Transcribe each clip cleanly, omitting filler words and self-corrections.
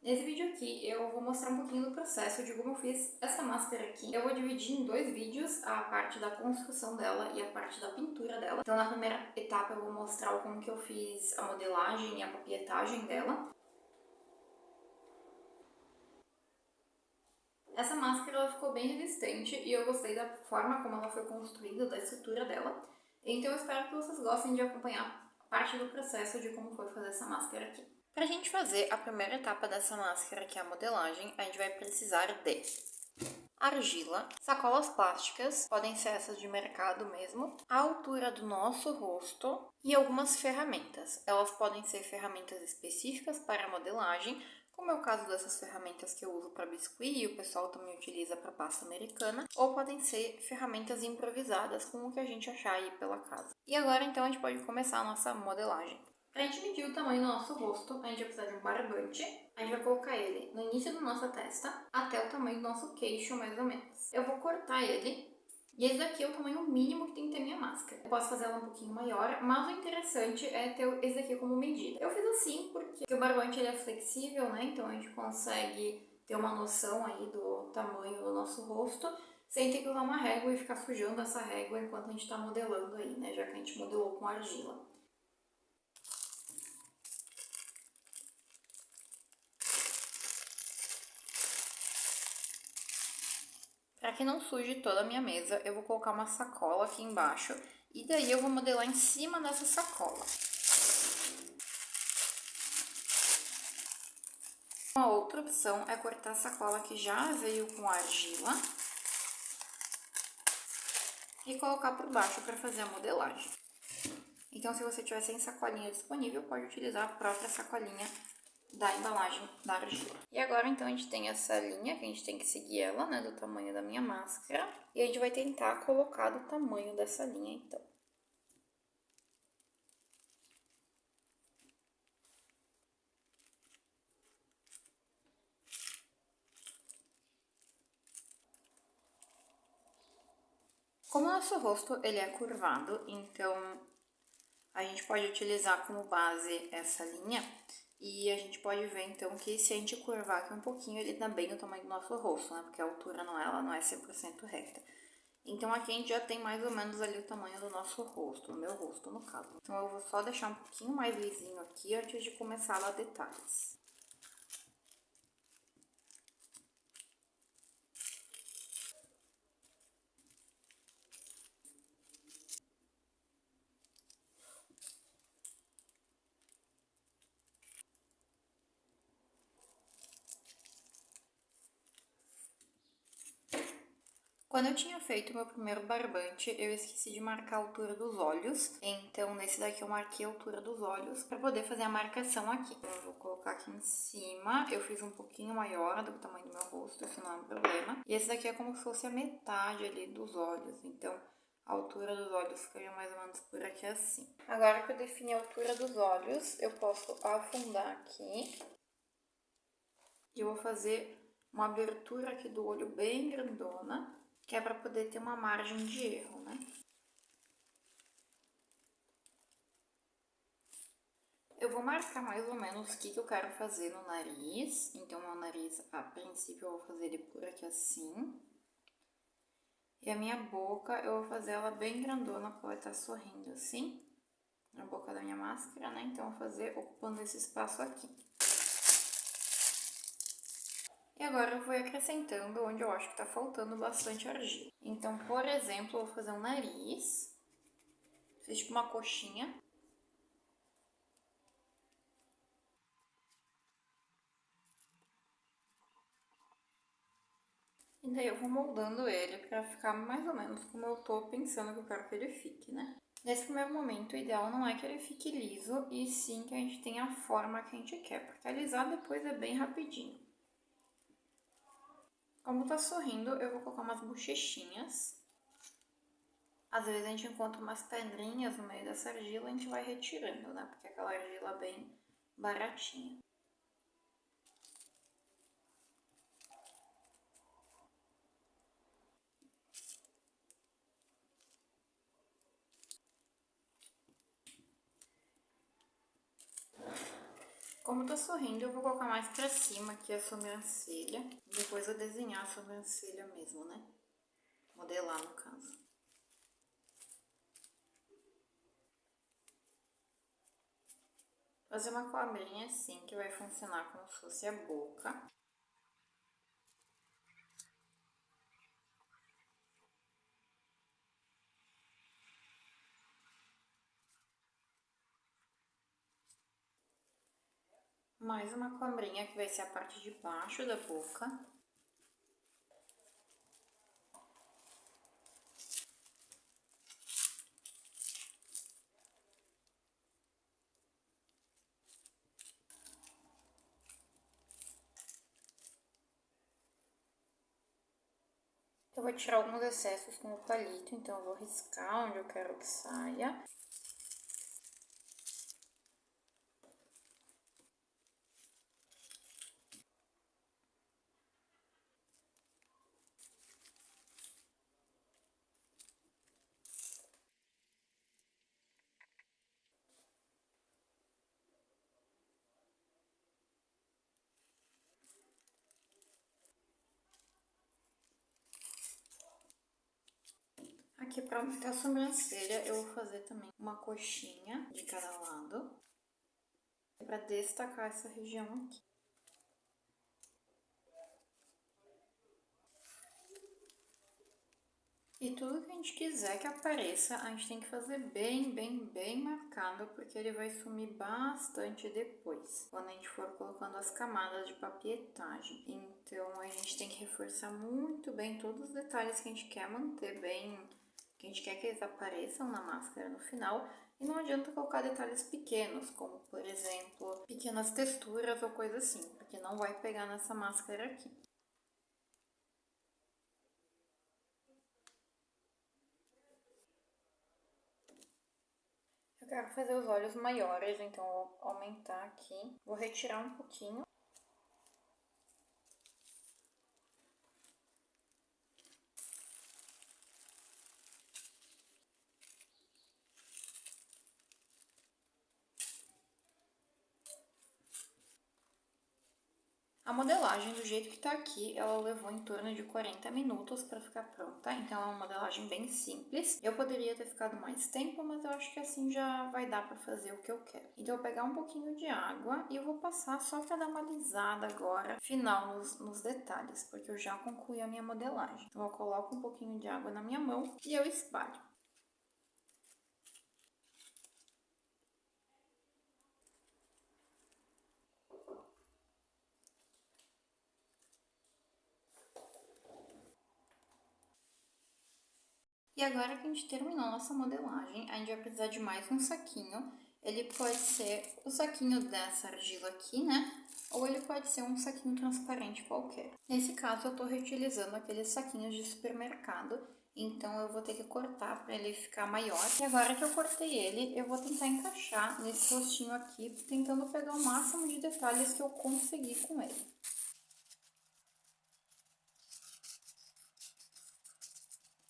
Nesse vídeo aqui eu vou mostrar um pouquinho do processo de como eu fiz essa máscara aqui. Eu vou dividir em dois vídeos, a parte da construção dela e a parte da pintura dela. Então na primeira etapa eu vou mostrar como que eu fiz a modelagem e a papietagem dela. Essa máscara ela ficou bem resistente e eu gostei da forma como ela foi construída, da estrutura dela. Então eu espero que vocês gostem de acompanhar parte do processo de como foi fazer essa máscara aqui. Para a gente fazer a primeira etapa dessa máscara, que é a modelagem, a gente vai precisar de argila, sacolas plásticas, podem ser essas de mercado mesmo, a altura do nosso rosto e algumas ferramentas. Elas podem ser ferramentas específicas para a modelagem, como é o caso dessas ferramentas que eu uso para biscuit e o pessoal também utiliza para pasta americana, ou podem ser ferramentas improvisadas, como o que a gente achar aí pela casa. E agora então a gente pode começar a nossa modelagem. Para a gente medir o tamanho do nosso rosto, a gente vai precisar de um barbante. A gente vai colocar ele no início da nossa testa, até o tamanho do nosso queixo, mais ou menos. Eu vou cortar ele, e esse daqui é o tamanho mínimo que tem que ter minha máscara. Eu posso fazer ela um pouquinho maior, mas o interessante é ter esse daqui como medida. Eu fiz assim porque o barbante ele é flexível, né? Então a gente consegue ter uma noção aí do tamanho do nosso rosto, sem ter que usar uma régua e ficar sujando essa régua enquanto a gente está modelando aí, né? Já que a gente modelou com argila. Para que não suje toda a minha mesa, eu vou colocar uma sacola aqui embaixo e daí eu vou modelar em cima dessa sacola. Uma outra opção é cortar a sacola que já veio com argila e colocar por baixo para fazer a modelagem. Então, se você tiver sem sacolinha disponível, pode utilizar a própria sacolinha da embalagem da argila. E agora, então, a gente tem essa linha, que a gente tem que seguir ela, né, do tamanho da minha máscara. E a gente vai tentar colocar do tamanho dessa linha, então. Como o nosso rosto ele é curvado, então a gente pode utilizar como base essa linha e a gente pode ver então que se a gente curvar aqui um pouquinho, ele dá bem o tamanho do nosso rosto, né? Porque a altura ela não é 100% reta. Então aqui a gente já tem mais ou menos ali o tamanho do nosso rosto, do meu rosto no caso. Então eu vou só deixar um pouquinho mais lisinho aqui antes de começar a dar detalhes. Quando eu tinha feito o meu primeiro barbante, eu esqueci de marcar a altura dos olhos. Então, nesse daqui eu marquei a altura dos olhos para poder fazer a marcação aqui. Eu vou colocar aqui em cima. Eu fiz um pouquinho maior do tamanho do meu rosto, isso não é um problema. E esse daqui é como se fosse a metade ali dos olhos. Então, a altura dos olhos ficaria mais ou menos por aqui assim. Agora que eu defini a altura dos olhos, eu posso afundar aqui. E eu vou fazer uma abertura aqui do olho bem grandona, que é para poder ter uma margem de erro, né? Eu vou marcar mais ou menos o que eu quero fazer no nariz. Então, meu nariz, a princípio, eu vou fazer ele por aqui assim. E a minha boca, eu vou fazer ela bem grandona, porque ela tá sorrindo assim. Na boca da minha máscara, né? Então, eu vou fazer ocupando esse espaço aqui. E agora eu vou acrescentando onde eu acho que tá faltando bastante argila. Então, por exemplo, eu vou fazer um nariz. Fiz tipo uma coxinha. E daí eu vou moldando ele pra ficar mais ou menos como eu tô pensando que eu quero que ele fique, né? Nesse primeiro momento, o ideal não é que ele fique liso, e sim que a gente tenha a forma que a gente quer, porque alisar depois é bem rapidinho. Como tá sorrindo, eu vou colocar umas bochechinhas. Às vezes a gente encontra umas pedrinhas no meio dessa argila, a gente vai retirando, né? Porque é aquela argila bem baratinha. Como tá sorrindo, eu vou colocar mais pra cima aqui a sobrancelha. Depois eu desenhar a sobrancelha mesmo, né? Modelar, no caso. Fazer uma cobrinha assim, que vai funcionar como se fosse a boca. Mais uma cobrinha que vai ser a parte de baixo da boca. Eu vou tirar alguns excessos com o palito, então eu vou riscar onde eu quero que saia. Aqui pra aumentar a sobrancelha, eu vou fazer também uma coxinha de cada lado. Pra destacar essa região aqui. E tudo que a gente quiser que apareça, a gente tem que fazer bem marcado, porque ele vai sumir bastante depois, quando a gente for colocando as camadas de papietagem. Então, a gente tem que reforçar muito bem todos os detalhes que a gente quer manter bem, que a gente quer que eles apareçam na máscara no final. E não adianta colocar detalhes pequenos, como, por exemplo, pequenas texturas ou coisa assim, porque não vai pegar nessa máscara aqui. Eu quero fazer os olhos maiores, então vou aumentar aqui. Vou retirar um pouquinho. A modelagem, do jeito que tá aqui, ela levou em torno de 40 minutos para ficar pronta, então é uma modelagem bem simples. Eu poderia ter ficado mais tempo, mas eu acho que assim já vai dar para fazer o que eu quero. Então eu vou pegar um pouquinho de água e eu vou passar só para dar uma alisada agora, final nos detalhes, porque eu já concluí a minha modelagem. Então eu coloco um pouquinho de água na minha mão e eu espalho. E agora que a gente terminou nossa modelagem, a gente vai precisar de mais um saquinho. Ele pode ser o saquinho dessa argila aqui, né? Ou ele pode ser um saquinho transparente qualquer. Nesse caso, eu tô reutilizando aqueles saquinhos de supermercado. Então, eu vou ter que cortar para ele ficar maior. E agora que eu cortei ele, eu vou tentar encaixar nesse rostinho aqui, tentando pegar o máximo de detalhes que eu conseguir com ele.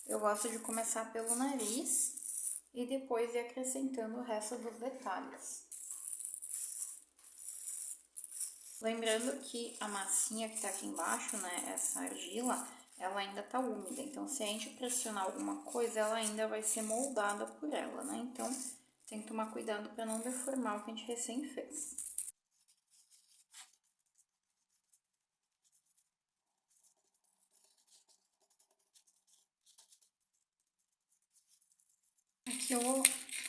Eu gosto de começar pelo nariz e depois ir acrescentando o resto dos detalhes. Lembrando que a massinha que tá aqui embaixo, né, essa argila, ela ainda tá úmida. Então, se a gente pressionar alguma coisa, ela ainda vai ser moldada por ela, né? Então, tem que tomar cuidado para não deformar o que a gente recém fez. Aqui eu vou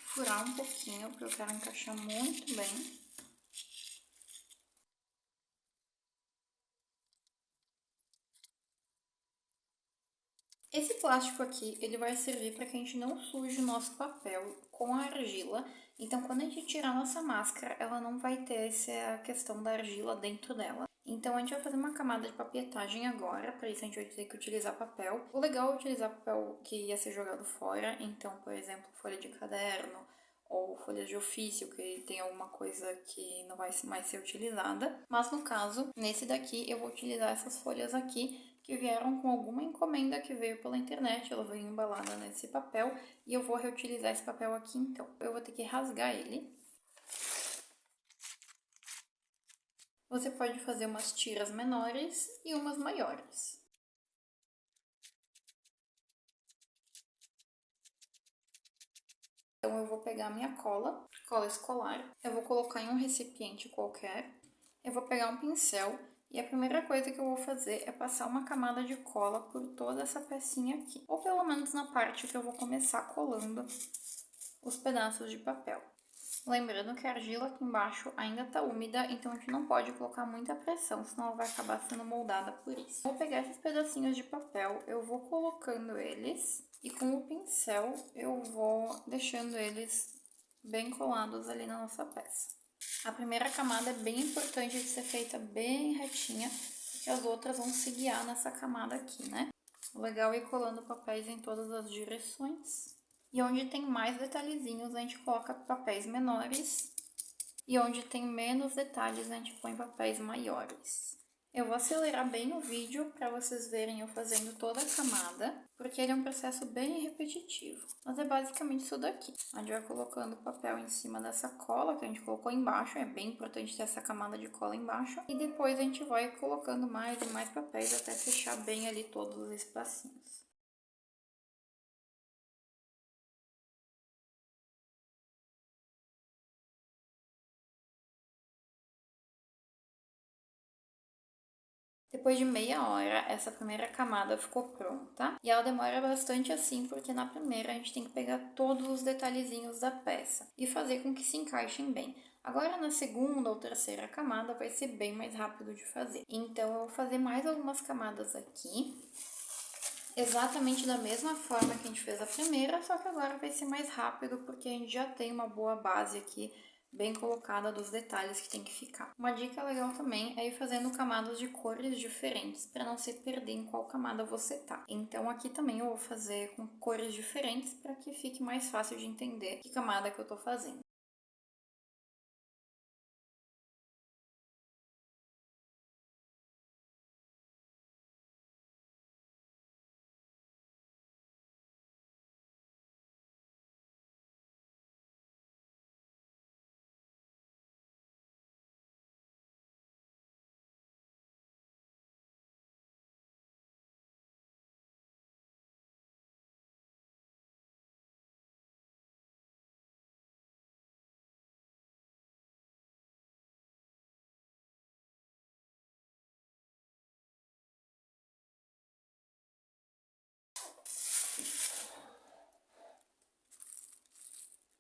furar um pouquinho, porque eu quero encaixar muito bem. Esse plástico aqui, ele vai servir para que a gente não suje o nosso papel com a argila. Então, quando a gente tirar a nossa máscara, ela não vai ter essa questão da argila dentro dela. Então, a gente vai fazer uma camada de papietagem agora, para isso a gente vai ter que utilizar papel. O legal é utilizar papel que ia ser jogado fora, então, por exemplo, folha de caderno ou folhas de ofício, que tem alguma coisa que não vai mais ser utilizada. Mas no caso, nesse daqui, eu vou utilizar essas folhas aqui, que vieram com alguma encomenda que veio pela internet, ela veio embalada nesse papel, e eu vou reutilizar esse papel aqui então. Eu vou ter que rasgar ele. Você pode fazer umas tiras menores e umas maiores. Então eu vou pegar minha cola escolar, eu vou colocar em um recipiente qualquer, eu vou pegar um pincel e a primeira coisa que eu vou fazer é passar uma camada de cola por toda essa pecinha aqui, ou pelo menos na parte que eu vou começar colando os pedaços de papel. Lembrando que a argila aqui embaixo ainda está úmida, então a gente não pode colocar muita pressão, senão ela vai acabar sendo moldada por isso. Vou pegar esses pedacinhos de papel, eu vou colocando eles e com o pincel eu vou deixando eles bem colados ali na nossa peça. A primeira camada é bem importante de ser feita bem retinha, porque as outras vão se guiar nessa camada aqui, né? O legal é ir colando papéis em todas as direções. E onde tem mais detalhezinhos, a gente coloca papéis menores. E onde tem menos detalhes, a gente põe papéis maiores. Eu vou acelerar bem o vídeo para vocês verem eu fazendo toda a camada, porque ele é um processo bem repetitivo. Mas é basicamente isso daqui. A gente vai colocando o papel em cima dessa cola que a gente colocou embaixo, é bem importante ter essa camada de cola embaixo. E depois a gente vai colocando mais e mais papéis até fechar bem ali todos os espacinhos. Depois de meia hora, essa primeira camada ficou pronta. E ela demora bastante assim, porque na primeira a gente tem que pegar todos os detalhezinhos da peça e fazer com que se encaixem bem. Agora na segunda ou terceira camada vai ser bem mais rápido de fazer. Então eu vou fazer mais algumas camadas aqui, exatamente da mesma forma que a gente fez a primeira, só que agora vai ser mais rápido porque a gente já tem uma boa base aqui bem colocada dos detalhes que tem que ficar. Uma dica legal também é ir fazendo camadas de cores diferentes para não se perder em qual camada você tá. Então aqui também eu vou fazer com cores diferentes para que fique mais fácil de entender que camada que eu tô fazendo.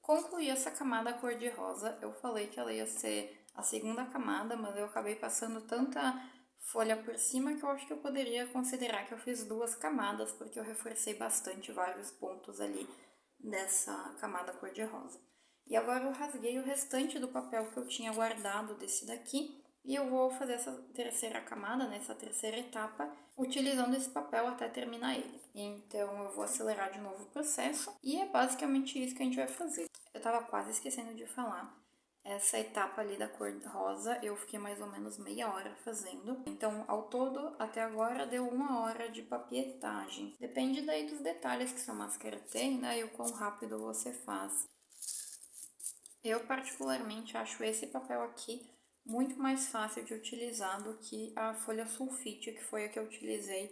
Concluí essa camada cor-de-rosa, eu falei que ela ia ser a segunda camada, mas eu acabei passando tanta folha por cima que eu acho que eu poderia considerar que eu fiz duas camadas, porque eu reforcei bastante vários pontos ali dessa camada cor-de-rosa. E agora eu rasguei o restante do papel que eu tinha guardado desse daqui, e eu vou fazer essa terceira camada, nessa terceira etapa, utilizando esse papel até terminar ele. Então eu vou acelerar de novo o processo e é basicamente isso que a gente vai fazer. Eu tava quase esquecendo de falar. Essa etapa ali da cor rosa eu fiquei mais ou menos meia hora fazendo. Então, ao todo, até agora, deu 1 hora de papietagem. Depende daí dos detalhes que sua máscara tem, né? E o quão rápido você faz. Eu, particularmente, acho esse papel aqui muito mais fácil de utilizar do que a folha sulfite, que foi a que eu utilizei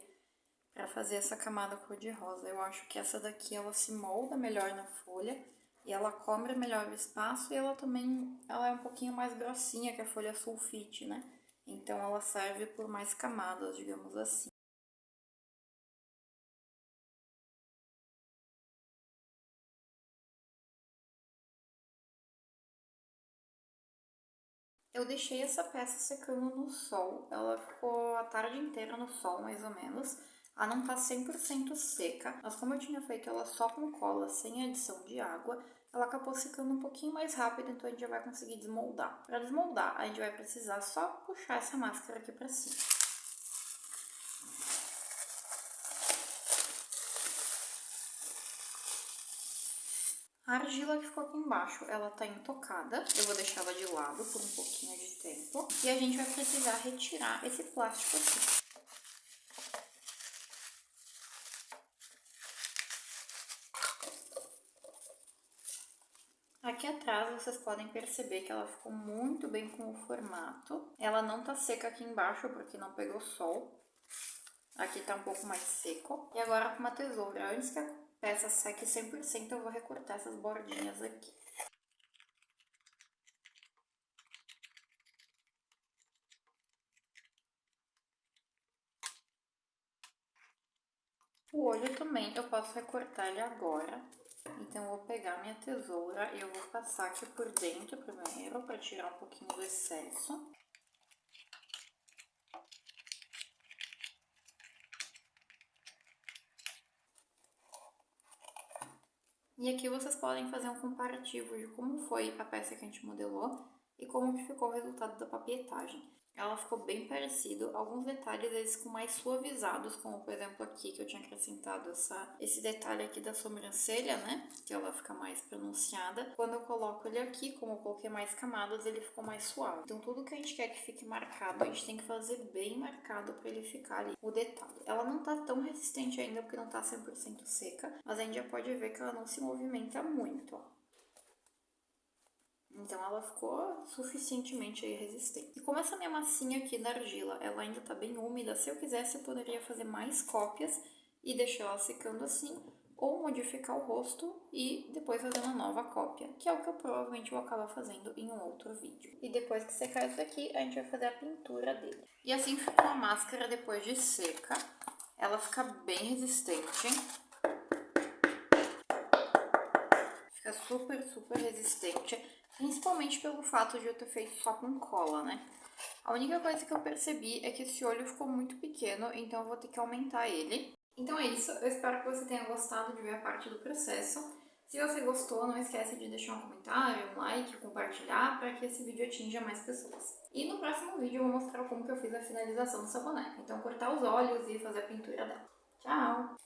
para fazer essa camada cor-de-rosa. Eu acho que essa daqui, ela se molda melhor na folha e ela cobre melhor o espaço e ela também ela é um pouquinho mais grossinha que a folha sulfite, né? Então ela serve por mais camadas, digamos assim. Eu deixei essa peça secando no sol, ela ficou a tarde inteira no sol, mais ou menos. Ela não tá 100% seca, mas como eu tinha feito ela só com cola, sem adição de água, ela acabou secando um pouquinho mais rápido, então a gente já vai conseguir desmoldar. Para desmoldar, a gente vai precisar só puxar essa máscara aqui pra cima. A argila que ficou aqui embaixo, ela tá intocada. Eu vou deixar ela de lado por um pouquinho de tempo. E a gente vai precisar retirar esse plástico aqui. Aqui atrás vocês podem perceber que ela ficou muito bem com o formato. Ela não tá seca aqui embaixo porque não pegou sol. Aqui tá um pouco mais seco. E agora com uma tesoura, antes que a peça seque 100%, eu vou recortar essas bordinhas aqui. O olho também eu posso recortar ele agora. Então, eu vou pegar minha tesoura e eu vou passar aqui por dentro primeiro, para tirar um pouquinho do excesso. E aqui vocês podem fazer um comparativo de como foi a peça que a gente modelou e como que ficou o resultado da papietagem. Ela ficou bem parecido, alguns detalhes eles ficam mais suavizados, como por exemplo aqui que eu tinha acrescentado esse detalhe aqui da sobrancelha, né, que ela fica mais pronunciada. Quando eu coloco ele aqui, como eu coloquei mais camadas, ele ficou mais suave. Então tudo que a gente quer que fique marcado, a gente tem que fazer bem marcado para ele ficar ali, o detalhe. Ela não tá tão resistente ainda porque não tá 100% seca, mas a gente já pode ver que ela não se movimenta muito, ó. Então ela ficou suficientemente aí resistente. E como essa minha massinha aqui da argila, ela ainda tá bem úmida, se eu quisesse eu poderia fazer mais cópias e deixar ela secando assim, ou modificar o rosto e depois fazer uma nova cópia, que é o que eu provavelmente vou acabar fazendo em um outro vídeo. E depois que secar isso aqui, a gente vai fazer a pintura dele. E assim ficou a máscara depois de seca. Ela fica bem resistente. Fica super, super resistente. Principalmente pelo fato de eu ter feito só com cola, né? A única coisa que eu percebi é que esse olho ficou muito pequeno, então eu vou ter que aumentar ele. Então é isso, eu espero que você tenha gostado de ver a parte do processo. Se você gostou, não esquece de deixar um comentário, um like, compartilhar, para que esse vídeo atinja mais pessoas. E no próximo vídeo eu vou mostrar como que eu fiz a finalização dessa boneca. Então cortar os olhos e fazer a pintura dela. Tchau!